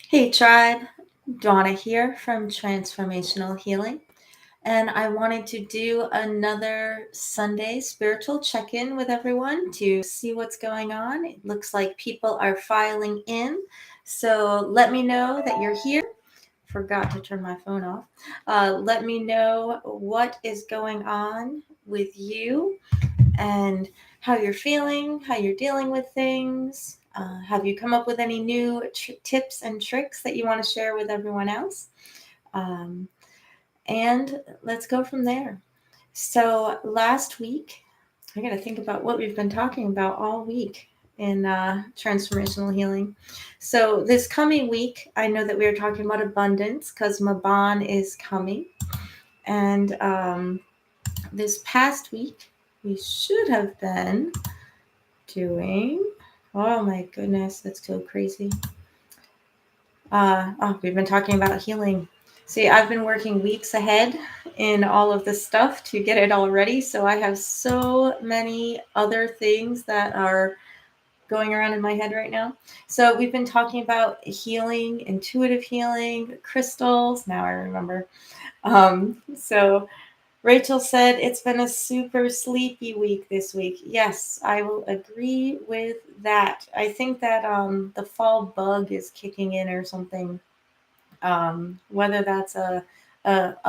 Hey tribe, Dawna here from Transformational Healing, and I wanted to do another Sunday spiritual check-in with everyone to see what's going on. It looks like people are filing in, so let me know that you're here. Forgot to turn my phone off. Let me know what is going on with you and how you're feeling, how you're dealing with things. Have you come up with any new tips and tricks that you want to share with everyone else? Um, and let's go from there. So, last week, I got to think about what we've been talking about all week in transformational healing. So, this coming week, I know that we are talking about abundance because Maban is coming. And this past week, we should have been doing. Oh my goodness, that's so crazy. We've been talking about healing. See, I've been working weeks ahead in all of this stuff to get it all ready. So I have so many other things that are going around in my head right now. So we've been talking about healing, intuitive healing, crystals. Now I remember. So Rachel said it's been a super sleepy week this week. Yes, I will agree with that. I think that the fall bug is kicking in or something. Whether that's a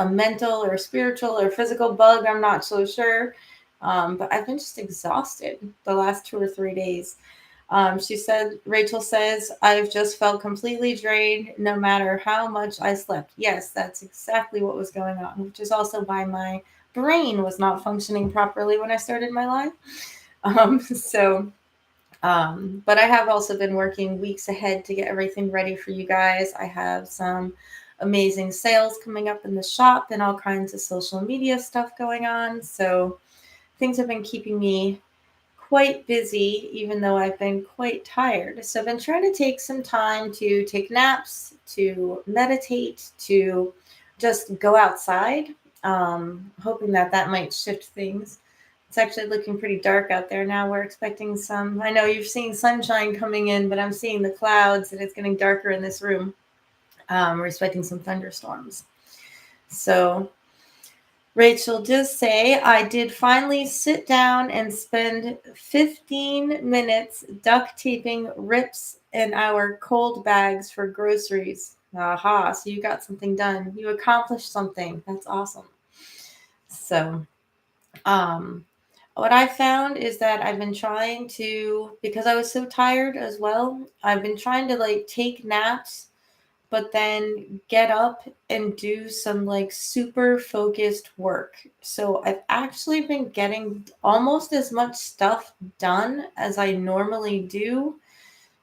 mental or spiritual or physical bug, I'm not so sure. But I've been just exhausted the last 2 or 3 days. Rachel says, I've just felt completely drained no matter how much I slept. Yes, that's exactly what was going on, which is also why my brain was not functioning properly when I started my life. So, but I have also been working weeks ahead to get everything ready for you guys. I have some amazing sales coming up in the shop and all kinds of social media stuff going on. So, things have been keeping me quite busy, even though I've been quite tired. So I've been trying to take some time to take naps, to meditate, to just go outside, hoping that that might shift things. It's actually looking pretty dark out there now. We're expecting some, I know you're seeing sunshine coming in, but I'm seeing the clouds and it's getting darker in this room. We're expecting some thunderstorms. So Rachel, just say I did finally sit down and spend 15 minutes duct taping rips in our cold bags for groceries. Aha, so you got something done. You accomplished something. That's awesome. So, um, what I found is that I've been trying to, because I was so tired as well, I've been trying to like take naps but then get up and do some like super focused work. So I've actually been getting almost as much stuff done as I normally do.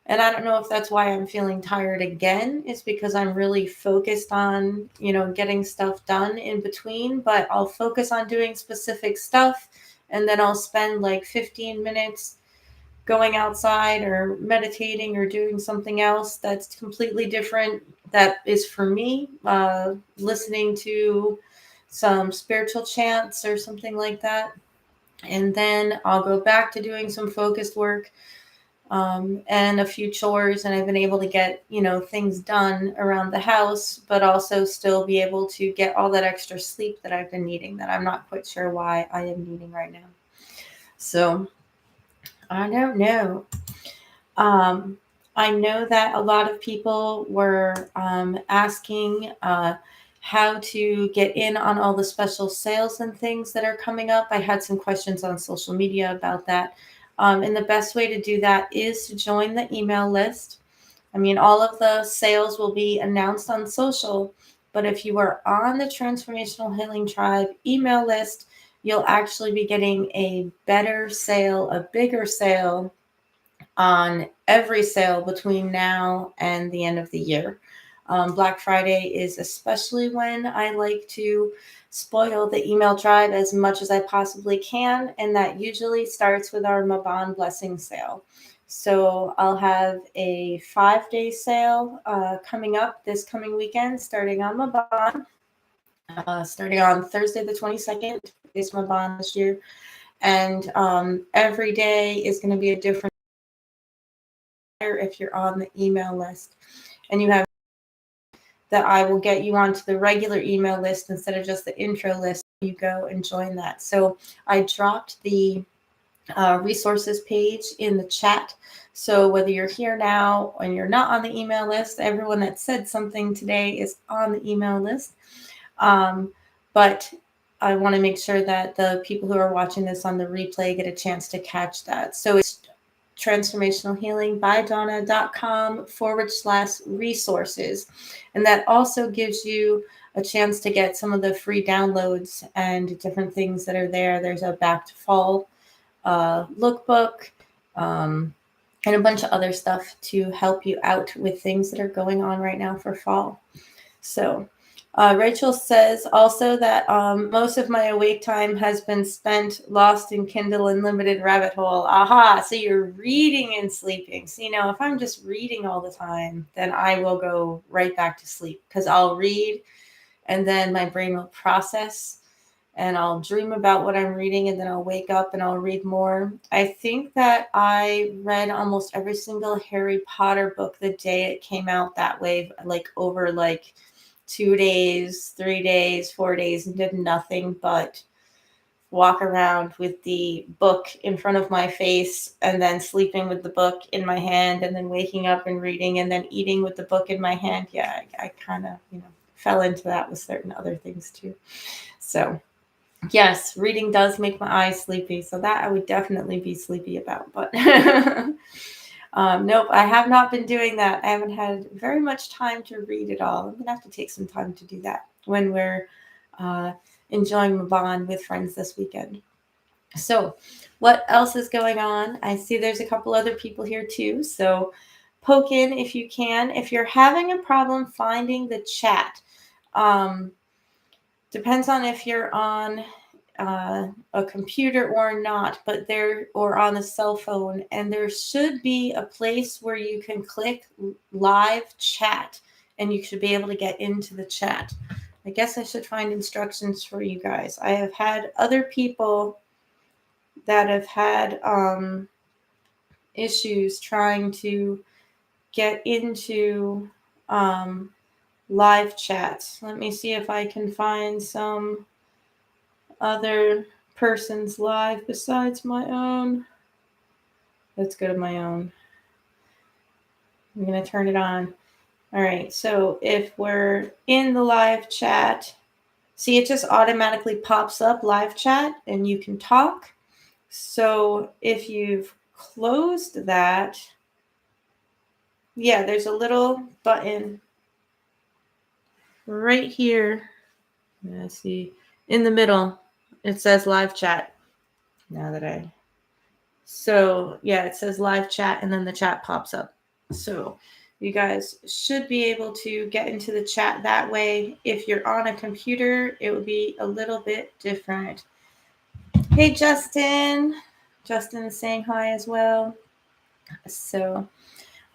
And I don't know if that's why I'm feeling tired again. It's because I'm really focused on, getting stuff done in between, but I'll focus on doing specific stuff and then I'll spend like 15 minutes going outside or meditating or doing something else that's completely different that is for me, listening to some spiritual chants or something like that. And then I'll go back to doing some focused work, and a few chores. And I've been able to get, things done around the house, but also still be able to get all that extra sleep that I've been needing that I'm not quite sure why I am needing right now. So I don't know. Um, I know that a lot of people were asking how to get in on all the special sales and things that are coming up. I had some questions on social media about that. And the best way to do that is to join the email list. I mean, all of the sales will be announced on social, but if you are on the Transformational Healing Tribe email list, you'll actually be getting a better sale, a bigger sale on every sale between now and the end of the year. Black Friday is especially when I like to spoil the email tribe as much as I possibly can, and that usually starts with our Maban Blessing sale. So I'll have a 5-day sale coming up this coming weekend, starting on Maban, starting on Thursday the 22nd is Maban this year, and every day is going to be a different if you're on the email list and you have that I will get you onto the regular email list instead of just the intro list. You go and join that. So I dropped the resources page in the chat. So whether you're here now and you're not on the email list, everyone that said something today is on the email list. But I want to make sure that the people who are watching this on the replay get a chance to catch that. So it's transformationalhealingbydawna.com/resources. And that also gives you a chance to get some of the free downloads and different things that are there. There's a back to fall lookbook, and a bunch of other stuff to help you out with things that are going on right now for fall. So Rachel says also that most of my awake time has been spent lost in Kindle Unlimited rabbit hole. Aha, so you're reading and sleeping. So, if I'm just reading all the time, then I will go right back to sleep because I'll read and then my brain will process and I'll dream about what I'm reading and then I'll wake up and I'll read more. I think that I read almost every single Harry Potter book the day it came out that way, over 2 days, 3 days, 4 days, and did nothing but walk around with the book in front of my face and then sleeping with the book in my hand and then waking up and reading and then eating with the book in my hand. Yeah, I kind of, fell into that with certain other things too. So yes, reading does make my eyes sleepy. So that I would definitely be sleepy about. But nope, I have not been doing that. I haven't had very much time to read it all. I'm going to have to take some time to do that when we're enjoying Mabon with friends this weekend. So what else is going on? I see there's a couple other people here too. So poke in if you can. If you're having a problem finding the chat, depends on if you're on a computer or not, or on a cell phone, and there should be a place where you can click live chat and you should be able to get into the chat. I guess I should find instructions for you guys. I have had other people that have had issues trying to get into live chats. Let me see if I can find some other person's live besides my own. Let's go to my own. I'm going to turn it on. All right. So if we're in the live chat, see, it just automatically pops up live chat and you can talk. So if you've closed that, yeah, there's a little button right here. Let's see. In the middle, it says live chat. So yeah, it says live chat and then the chat pops up. So you guys should be able to get into the chat that way. If you're on a computer, it would be a little bit different. Hey, Justin. Justin is saying hi as well. So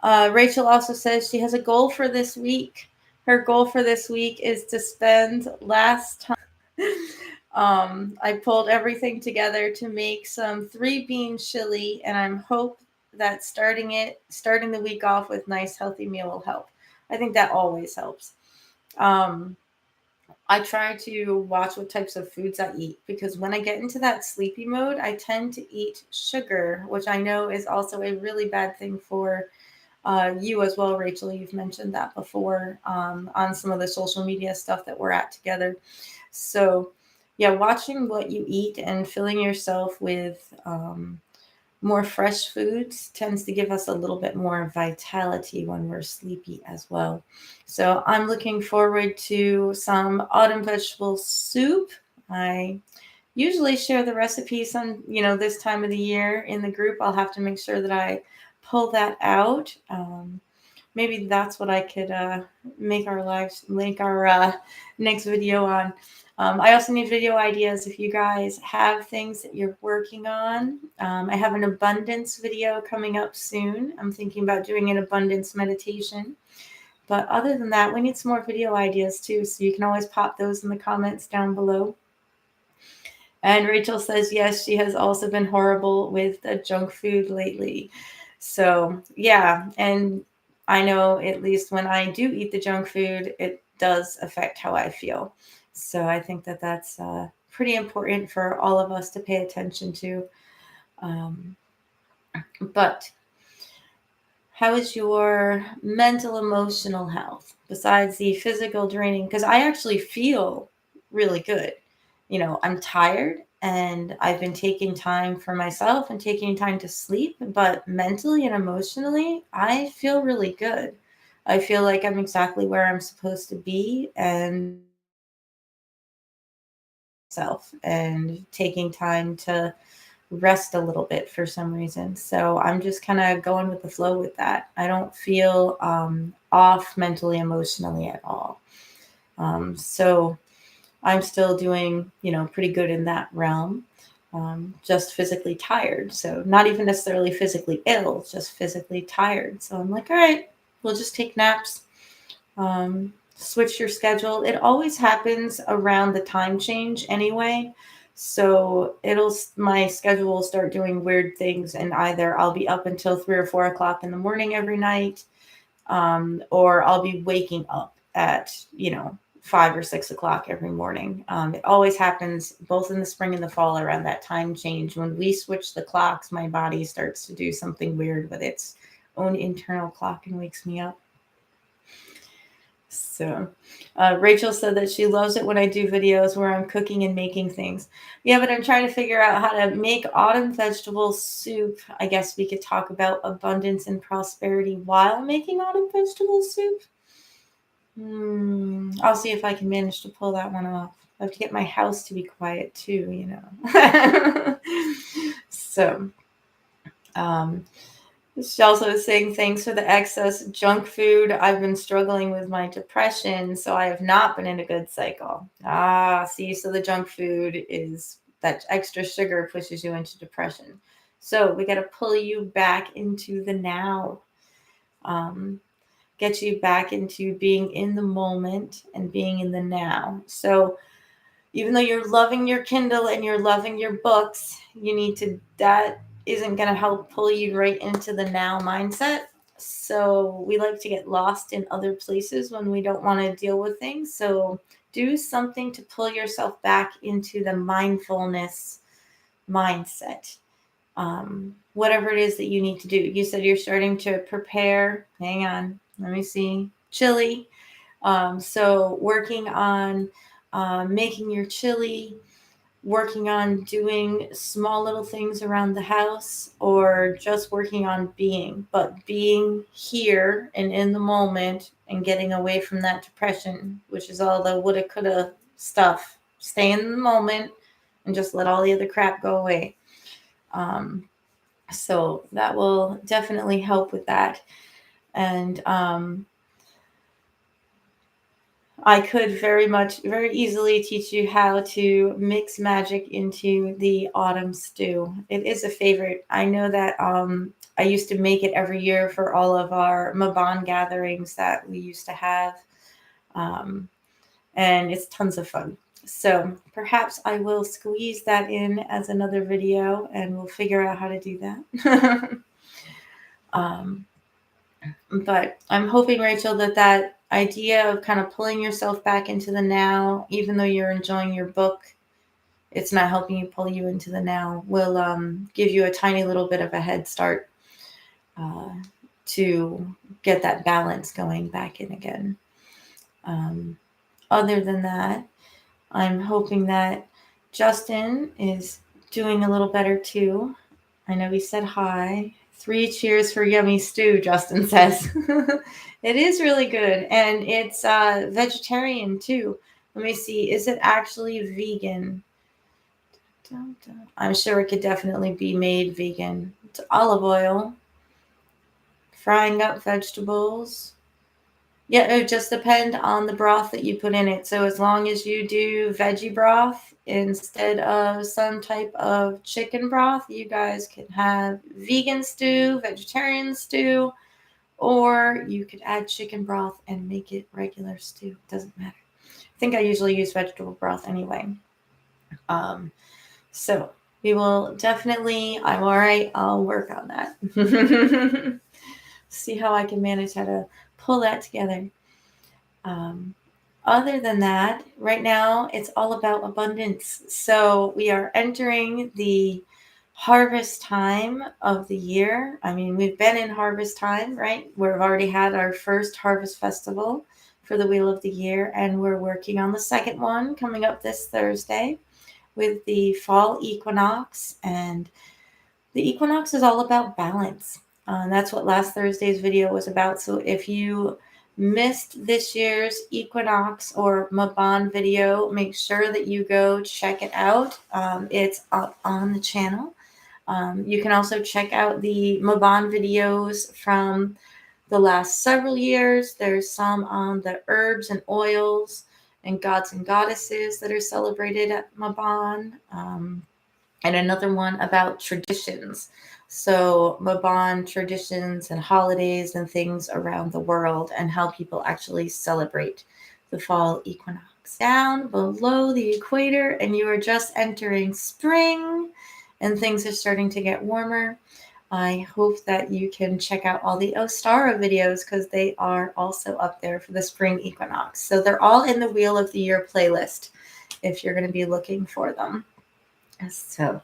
Rachel also says she has a goal for this week. Her goal for this week is to spend last time. I pulled everything together to make some 3-bean chili, and I'm hope that starting the week off with nice healthy meal will help. I think that always helps. I try to watch what types of foods I eat because when I get into that sleepy mode, I tend to eat sugar, which I know is also a really bad thing for you as well, Rachel. You've mentioned that before on some of the social media stuff that we're at together. So yeah, watching what you eat and filling yourself with more fresh foods tends to give us a little bit more vitality when we're sleepy as well. So I'm looking forward to some autumn vegetable soup. I usually share the recipes on, this time of the year in the group. I'll have to make sure that I pull that out. Maybe that's what I could make our next video on. I also need video ideas if you guys have things that you're working on. I have an abundance video coming up soon. I'm thinking about doing an abundance meditation. But other than that, we need some more video ideas too. So you can always pop those in the comments down below. And Rachel says, yes, she has also been horrible with the junk food lately. So yeah, and I know at least when I do eat the junk food, it does affect how I feel. So I think that that's pretty important for all of us to pay attention to. Um, but how is your mental emotional health besides the physical draining? Because I actually feel really good. I'm tired and I've been taking time for myself and taking time to sleep, but mentally and emotionally, I feel really good. I feel like I'm exactly where I'm supposed to be and self and taking time to rest a little bit for some reason. So I'm just kind of going with the flow with that. I don't feel off mentally, emotionally at all. So I'm still doing, pretty good in that realm. Just physically tired. So not even necessarily physically ill, just physically tired. So I'm like, all right, we'll just take naps. Switch your schedule. It always happens around the time change anyway. So my schedule will start doing weird things, and either I'll be up until 3 or 4 o'clock in the morning every night, or I'll be waking up at 5 or 6 o'clock every morning. It always happens both in the spring and the fall around that time change. When we switch the clocks, my body starts to do something weird with its own internal clock and wakes me up. So, Rachel said that she loves it when I do videos where I'm cooking and making things. Yeah, but I'm trying to figure out how to make autumn vegetable soup. I guess we could talk about abundance and prosperity while making autumn vegetable soup. I'll see if I can manage to pull that one off. I have to get my house to be quiet too. So, um, she also is saying thanks for the excess junk food. I've been struggling with my depression, so I have not been in a good cycle. See, so the junk food is that extra sugar pushes you into depression. So we got to pull you back into the now, get you back into being in the moment and being in the now. So even though you're loving your Kindle and you're loving your books, that isn't going to help pull you right into the now mindset. So we like to get lost in other places when we don't want to deal with things. So do something to pull yourself back into the mindfulness mindset. Whatever it is that you need to do. You said you're starting to prepare. Hang on, let me see. Chili. So working on making your chili, working on doing small little things around the house, or just working on but being here and in the moment and getting away from that depression, which is all the woulda, coulda stuff. Stay in the moment and just let all the other crap go away. So that will definitely help with that. And I could very easily teach you how to mix magic into the autumn stew. It is a favorite. I know that I used to make it every year for all of our Maban gatherings that we used to have. Um, and it's tons of fun. So perhaps I will squeeze that in as another video and we'll figure out how to do that. um, But I'm hoping, Rachel, that idea of kind of pulling yourself back into the now, even though you're enjoying your book, it's not helping you pull you into the now, will give you a tiny little bit of a head start uh, to get that balance going back in again. Other than that, I'm hoping that Justin is doing a little better too. I know he said hi. 3 cheers for yummy stew, Justin says. It is really good. And it's vegetarian too. Let me see. Is it actually vegan? I'm sure it could definitely be made vegan. It's olive oil, frying up vegetables. Yeah, it would just depend on the broth that you put in it. So as long as you do veggie broth instead of some type of chicken broth, you guys can have vegan stew, vegetarian stew, or you could add chicken broth and make it regular stew. It doesn't matter. I think I usually use vegetable broth anyway. So we will definitely, I'm all right. I'll work on that. see how I can manage how to pull that together. Um, Other than that, right now it's all about abundance. So we are entering the harvest time of the year. I mean, we've been in harvest time, right? We've already had our first harvest festival for the Wheel of the Year, and we're working on the second one coming up this Thursday with the fall equinox. And the equinox is all about balance. And that's what last Thursday's video was about. So if you missed this year's equinox or Maban video, make sure that you go check it out. It's up on the channel. You can also check out the Maban videos from the last several years. There's some on the herbs and oils and gods and goddesses that are celebrated at Maban. And another one about traditions. So, Maban traditions and holidays and things around the world and how people actually celebrate the fall equinox. Down below the equator, and you are just entering spring and things are starting to get warmer. I hope that you can check out all the Ostara videos because they are also up there for the spring equinox. So, they're all in the Wheel of the Year playlist if you're going to be looking for them. So,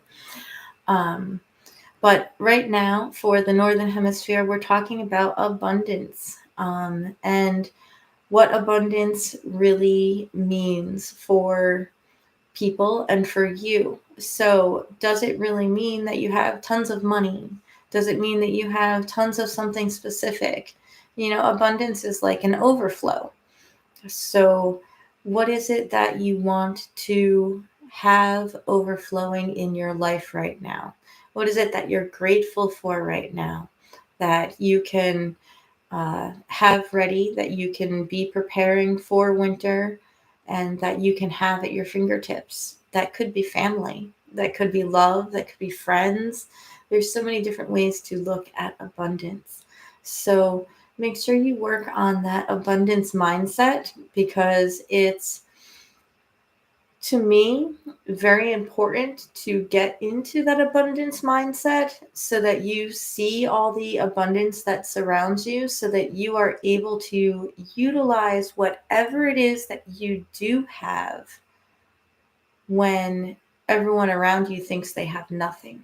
but right now for the Northern Hemisphere, we're talking about abundance and what abundance really means for people and for you. So, does it really mean that you have tons of money? Does it mean that you have tons of something specific? You know, abundance is like an overflow. So, what is it that you want to have overflowing in your life right now? What is it that you're grateful for right now that you can have ready, that you can be preparing for winter, and that you can have at your fingertips? That could be family, that could be love, that could be friends. There's so many different ways to look at abundance. So make sure you work on that abundance mindset because it's, to me, very important to get into that abundance mindset so that you see all the abundance that surrounds you so that you are able to utilize whatever it is that you do have when everyone around you thinks they have nothing.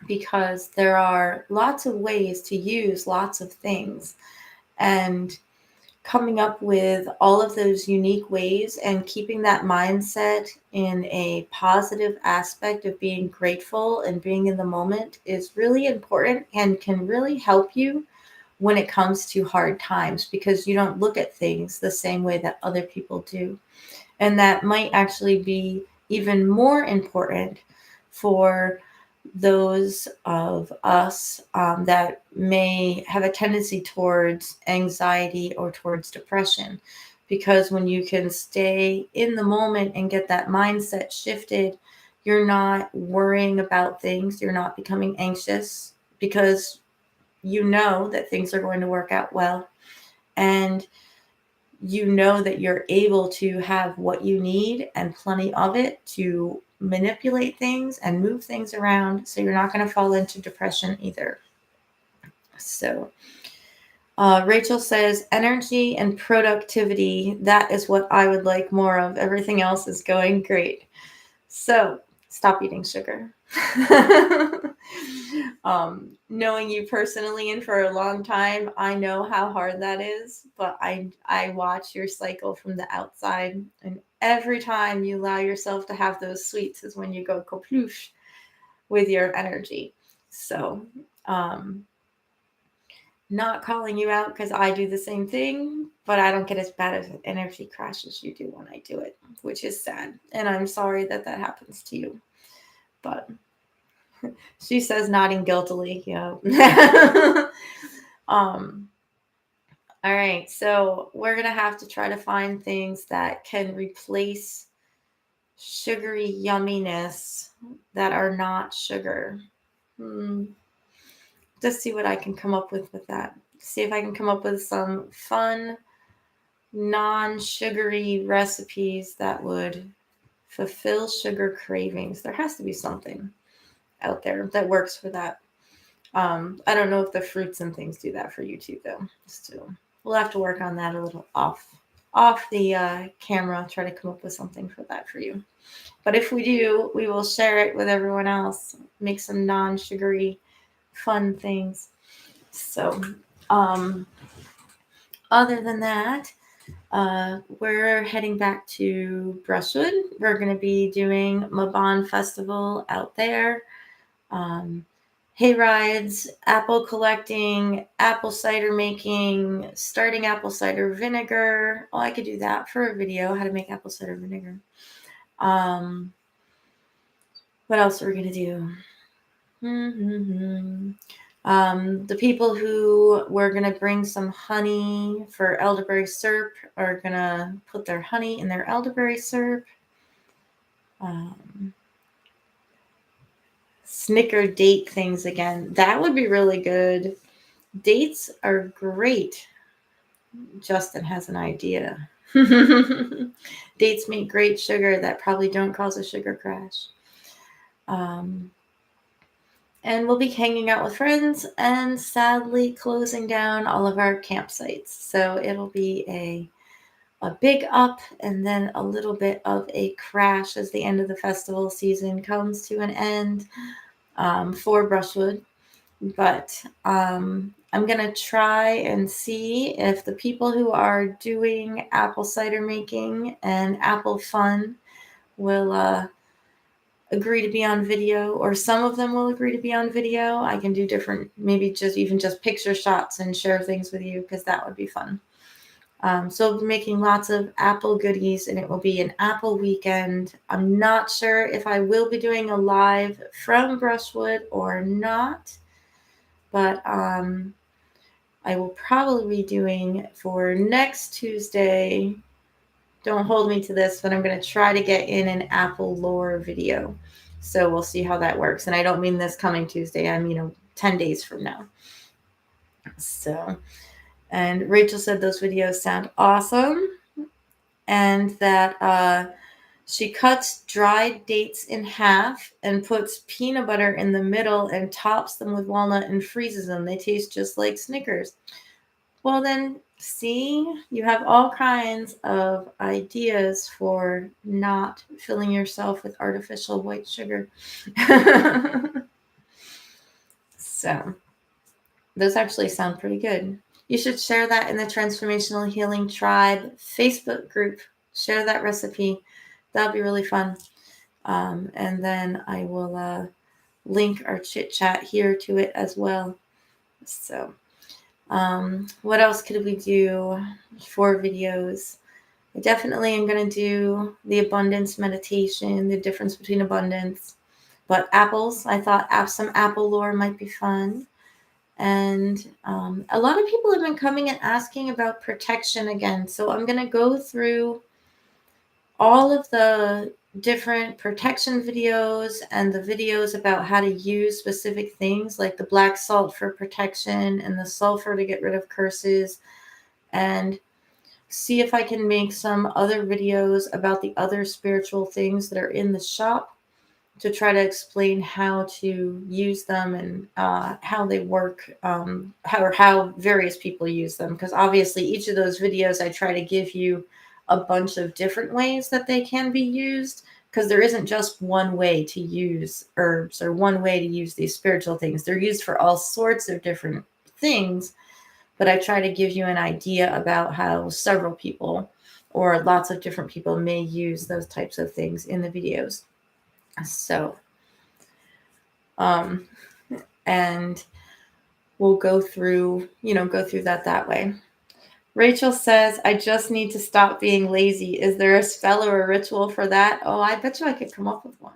Because there are lots of ways to use lots of things. And coming up with all of those unique ways and keeping that mindset in a positive aspect of being grateful and being in the moment is really important and can really help you when it comes to hard times because you don't look at things the same way that other people do. And that might actually be even more important for those of us that may have a tendency towards anxiety or towards depression. Because when you can stay in the moment and get that mindset shifted, you're not worrying about things, you're not becoming anxious because you know that things are going to work out well. And you know that you're able to have what you need and plenty of it to manipulate things and move things around. So you're not going to fall into depression either. So Rachel says energy and productivity. That is what I would like more of. Everything else is going great. So stop eating sugar. Knowing you personally and for a long time, I know how hard that is, but I watch your cycle from the outside, and every time you allow yourself to have those sweets is when you go kaploosh with your energy. So not calling you out because I do the same thing, but I don't get as bad of an energy crash as you do when I do it, which is sad. And I'm sorry that that happens to you. But she says nodding guiltily. Yeah. All right. So we're going to have to try to find things that can replace sugary yumminess that are not sugar. Just see what I can come up with that. See if I can come up with some fun, non-sugary recipes that would fulfill sugar cravings. There has to be something out there that works for that. I don't know if the fruits and things do that for YouTube though. Still, we'll have to work on that a little off the camera. Try to come up with something for that for you. But if we do, we will share it with everyone else. Make some non-sugary, fun things. So, other than that, we're heading back to Brushwood. We're going to be doing Mabon Festival out there. Hay rides, apple collecting, apple cider making, starting apple cider vinegar. Oh, I could do that for a video, how to make apple cider vinegar. What else are we going to do? The people who were going to bring some honey for elderberry syrup are going to put their honey in their elderberry syrup. Snicker date things again. That would be really good. Dates are great. Justin has an idea. Dates make great sugar that probably don't cause a sugar crash. And we'll be hanging out with friends and sadly closing down all of our campsites. So it'll be a big up and then a little bit of a crash as the end of the festival season comes to an end for Brushwood. But I'm going to try and see if the people who are doing apple cider making and apple fun will agree to be on video, or some of them will agree to be on video. I can do different, maybe just picture shots and share things with you because that would be fun. So I'll be making lots of apple goodies and it will be an apple weekend. I'm not sure if I will be doing a live from Brushwood or not, but I will probably be doing for next Tuesday. Don't hold me to this, but I'm going to try to get in an apple lore video. So we'll see how that works. And I don't mean this coming Tuesday. I mean, 10 days from now. So, and Rachel said those videos sound awesome. And that she cuts dried dates in half and puts peanut butter in the middle and tops them with walnut and freezes them. They taste just like Snickers. Well, then, see, you have all kinds of ideas for not filling yourself with artificial white sugar. So, those actually sound pretty good. You should share that in the Transformational Healing Tribe Facebook group. Share that recipe. That'll be really fun. And then I will link our chit chat here to it as well. So, what else could we do for videos? I definitely am going to do the abundance meditation, the difference between abundance. But apples, I thought some apple lore might be fun. And a lot of people have been coming and asking about protection again. So I'm going to go through all of the different protection videos and the videos about how to use specific things like the black salt for protection and the sulfur to get rid of curses, and see if I can make some other videos about the other spiritual things that are in the shop to try to explain how to use them and how they work, how various people use them. Because obviously each of those videos I try to give you a bunch of different ways that they can be used, because there isn't just one way to use herbs or one way to use these spiritual things. They're used for all sorts of different things, but I try to give you an idea about how several people or lots of different people may use those types of things in the videos. So, and we'll go through that way. Rachel says, I just need to stop being lazy. Is there a spell or a ritual for that? Oh, I bet you I could come up with one.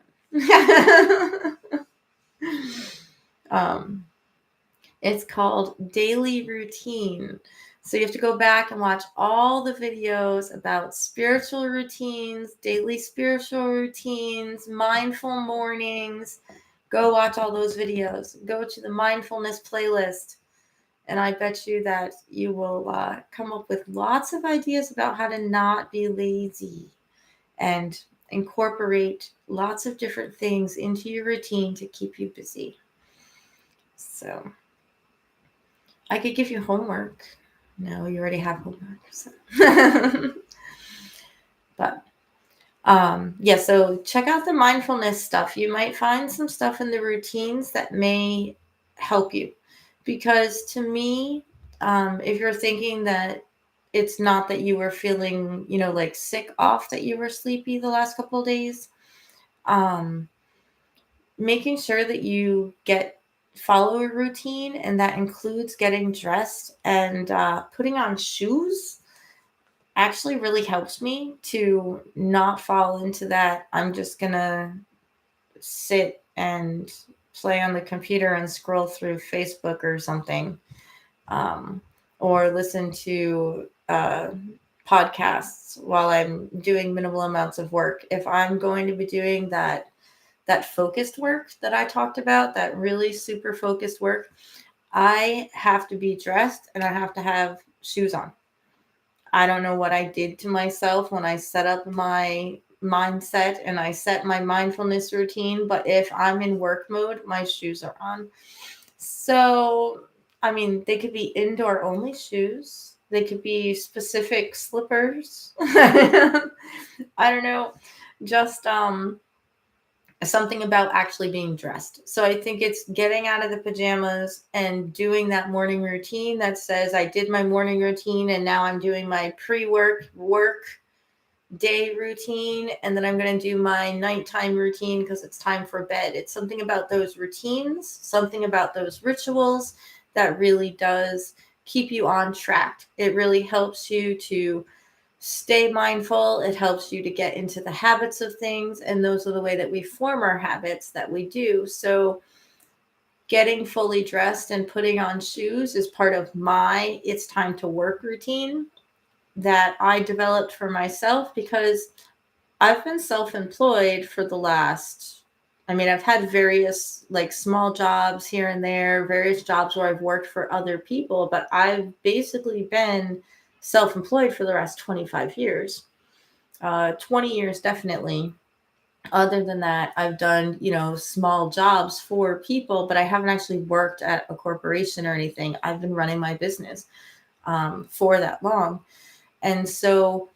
It's called daily routine. So you have to go back and watch all the videos about spiritual routines, daily spiritual routines, mindful mornings. Go watch all those videos. Go to the mindfulness playlist. And I bet you that you will come up with lots of ideas about how to not be lazy and incorporate lots of different things into your routine to keep you busy. So I could give you homework. No, you already have homework. So. But yeah, so check out the mindfulness stuff. You might find some stuff in the routines that may help you. Because to me, if you're thinking that it's not that you were feeling, like sick off, that you were sleepy the last couple of days, um, making sure that you follow a routine, and that includes getting dressed and putting on shoes, actually really helps me to not fall into that I'm just gonna sit and play on the computer and scroll through Facebook or something, um, or listen to podcasts while I'm doing minimal amounts of work. If I'm going to be doing that focused work that I talked about, that really super focused work, I have to be dressed and I have to have shoes on. I don't know what I did to myself when I set up my mindset and I set my mindfulness routine, but if I'm in work mode, my shoes are on. So, I mean, they could be indoor only shoes. They could be specific slippers. I don't know. Just something about actually being dressed. So I think it's getting out of the pajamas and doing that morning routine that says I did my morning routine and now I'm doing my work day routine, and then I'm going to do my nighttime routine because it's time for bed. It's something about those routines, something about those rituals that really does keep you on track. It really helps you to stay mindful. It helps you to get into the habits of things. And those are the way that we form our habits that we do. So getting fully dressed and putting on shoes is part of my it's time to work routine that I developed for myself, because I've been self-employed for the last, I've had various like small jobs here and there, various jobs where I've worked for other people, but I've basically been self-employed for the last 25 years, 20 years definitely. Other than that, I've done, small jobs for people, but I haven't actually worked at a corporation or anything. I've been running my business for that long. And so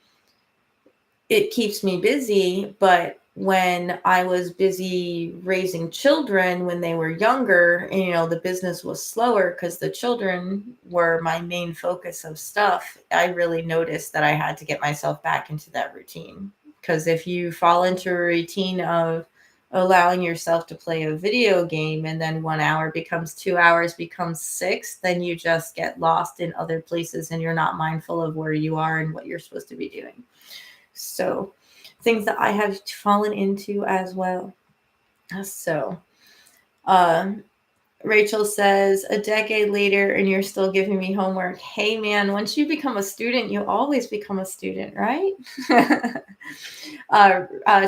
it keeps me busy. But when I was busy raising children when they were younger, and, the business was slower because the children were my main focus of stuff, I really noticed that I had to get myself back into that routine. Because if you fall into a routine of allowing yourself to play a video game and then 1 hour becomes 2 hours, becomes six, then you just get lost in other places and you're not mindful of where you are and what you're supposed to be doing. So things that I have fallen into as well. So Rachel says, a decade later and you're still giving me homework. Hey man, once you become a student, you always become a student, right?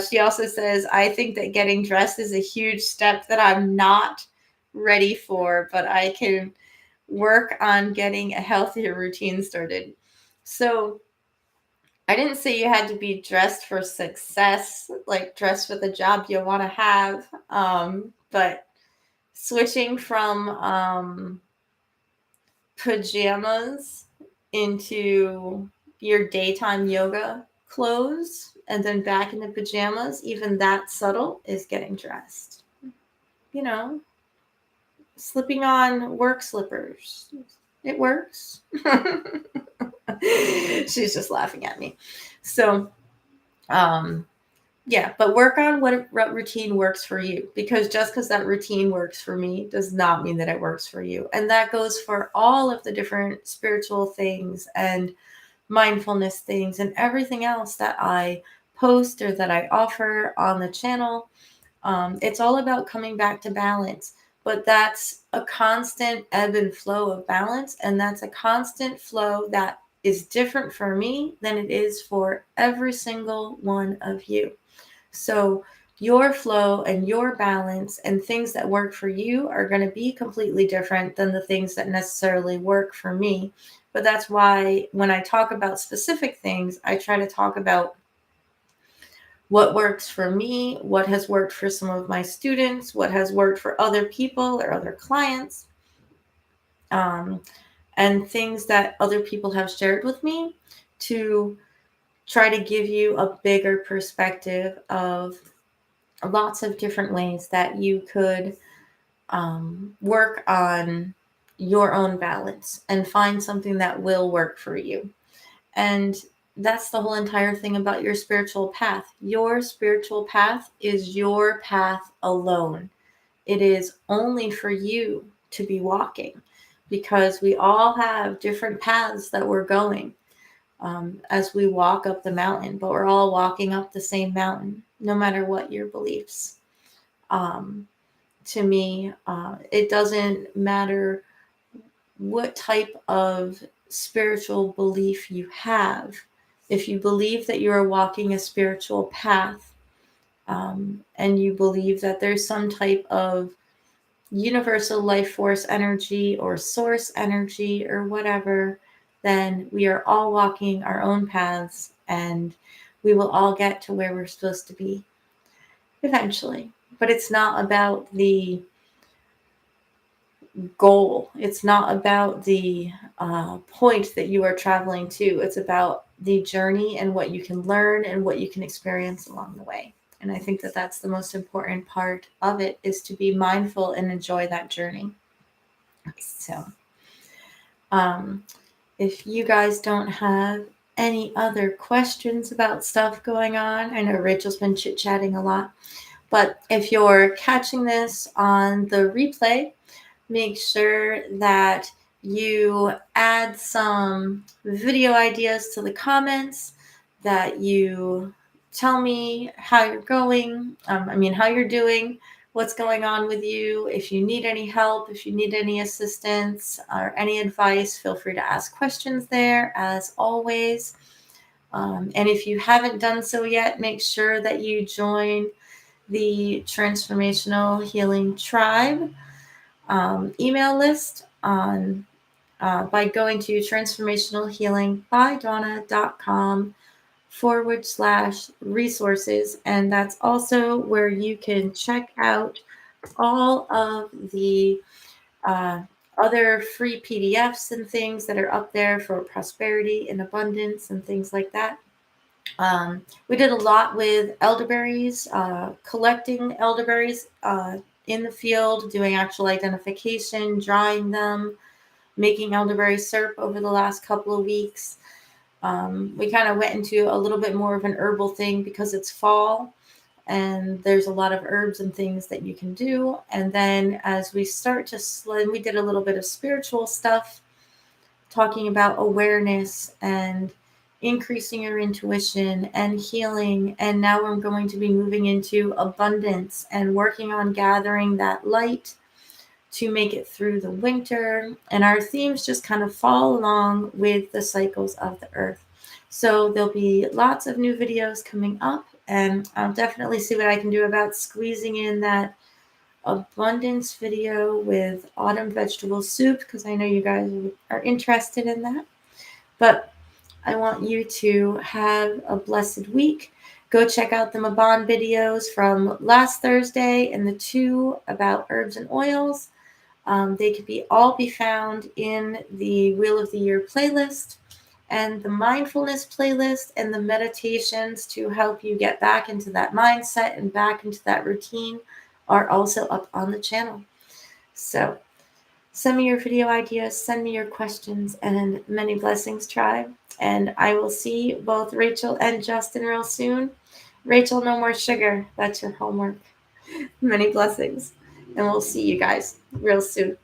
She also says, I think that getting dressed is a huge step that I'm not ready for, but I can work on getting a healthier routine started. So I didn't say you had to be dressed for success, like dressed for the job you want to have. But switching from pajamas into your daytime yoga clothes and then back into pajamas, even that subtle, is getting dressed. Slipping on work slippers. It works. She's just laughing at me. So, yeah, but work on what routine works for you, because just because that routine works for me does not mean that it works for you. And that goes for all of the different spiritual things and mindfulness things and everything else that I post or that I offer on the channel. It's all about coming back to balance, but that's a constant ebb and flow of balance. And that's a constant flow that is different for me than it is for every single one of you. So your flow and your balance and things that work for you are going to be completely different than the things that necessarily work for me. But that's why when I talk about specific things, I try to talk about what works for me, what has worked for some of my students, what has worked for other people or other clients. um, and things that other people have shared with me to try to give you a bigger perspective of lots of different ways that you could work on your own balance and find something that will work for you. And that's the whole entire thing about your spiritual path. Your spiritual path is your path alone. It is only for you to be walking, because we all have different paths that we're going as we walk up the mountain, but we're all walking up the same mountain, no matter what your beliefs. Um, to me, it doesn't matter what type of spiritual belief you have. If you believe that you are walking a spiritual path, and you believe that there's some type of universal life force energy or source energy or whatever, then we are all walking our own paths, and we will all get to where we're supposed to be eventually. But it's not about the goal. It's not about the point that you are traveling to. It's about the journey and what you can learn and what you can experience along the way. And I think that that's the most important part of it, is to be mindful and enjoy that journey. So, um, if you guys don't have any other questions about stuff going on, I know Rachel's been chit-chatting a lot, but if you're catching this on the replay, make sure that you add some video ideas to the comments, that you tell me how you're going, how you're doing, what's going on with you. If you need any help, if you need any assistance or any advice, feel free to ask questions there, as always. And if you haven't done so yet, make sure that you join the Transformational Healing Tribe email list on by going to transformationalhealingbydawna.com/resources. And that's also where you can check out all of the uh, other free PDFs and things that are up there for prosperity and abundance and things like that. We did a lot with elderberries, collecting elderberries in the field, doing actual identification, drying them, making elderberry syrup over the last couple of weeks. We kind of went into a little bit more of an herbal thing because it's fall and there's a lot of herbs and things that you can do. And then as we start to we did a little bit of spiritual stuff, talking about awareness and increasing your intuition and healing. And now we're going to be moving into abundance and working on gathering that light to make it through the winter. And our themes just kind of fall along with the cycles of the earth. So there'll be lots of new videos coming up, and I'll definitely see what I can do about squeezing in that abundance video with autumn vegetable soup, because I know you guys are interested in that. But I want you to have a blessed week. Go check out the Maban videos from last Thursday and the 2 about herbs and oils. They could all be found in the Wheel of the Year playlist, and the mindfulness playlist, and the meditations to help you get back into that mindset and back into that routine are also up on the channel. So send me your video ideas, send me your questions, and many blessings, tribe. And I will see both Rachel and Justin real soon. Rachel, no more sugar. That's your homework. Many blessings. And we'll see you guys real soon.